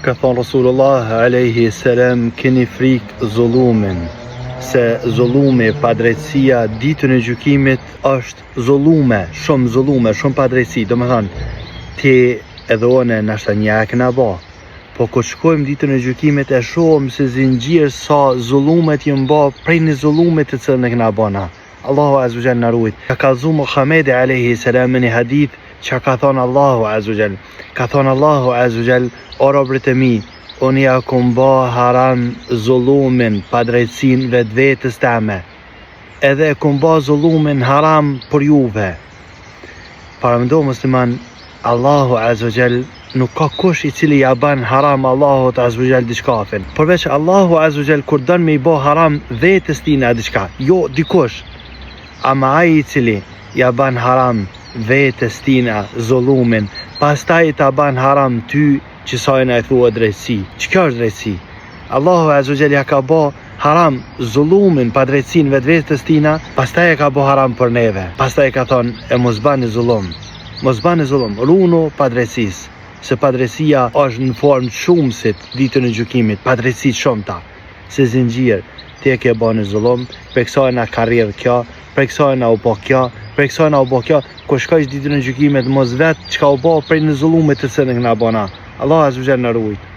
Ka thonë Rasulullah alayhi salam, keni frikë zullumin, se zullumi, padrejtësia, ditën e gjykimit është zullume, shumë padrejtësi. Do me thonë, ti edhe one nashta një e këna ba, po kur shkojmë ditën e gjykimit e shohim se zinxhir sa zullumet jën ba prej një zullumit të cilën e këna bana. Allahu azza wa jalla na ruajt. Ka kallzu Muhamedi alayhi salam në hadith që ka thonë Allahu azza wa jalla. Ka thonë Allahu azza wa jalla, o robërit e mi, unë ja kom ba haram zullumin, padrejtësin vetë vetës teme, edhe kom ba zullumin haram për juve. Paramendo musliman, Allahu azza wa jalla nuk ka kush i cili ja ban haram Allahut azza wa jalla diçkafin. Përveç Allahu azza wa jalla kur don me i ba haram vetës tina diçka, jo dikush. Ama ai i cili ja ban haram vetës tina zullumin, pastaj ta ban haram ty që sajna e thua drejtësi. Çka është drejtësi? Allahu azza wa jalla ja ka ba haram zullumin, pa drejtësin vetë vetës tina, pastaj e ka ba haram për neve. Pastaj ka thonë, e mos bani zullum. Mos bani zullum, runu pa drejtësis. Se pa drejtësia është në formë shumësit ditën e gjykimit, pa drejtësi shumëta. Se zinxhir, ti e ke bani zullum, për kësajna ka rrjedh kjo, për kësajna u po kjo, për kësajna u po kjo, kur shkojsh ditën e gjykimit mos vetë çka u bë prej në zullumit të cilën na bëna. Allah azza wa jalla na ruaj.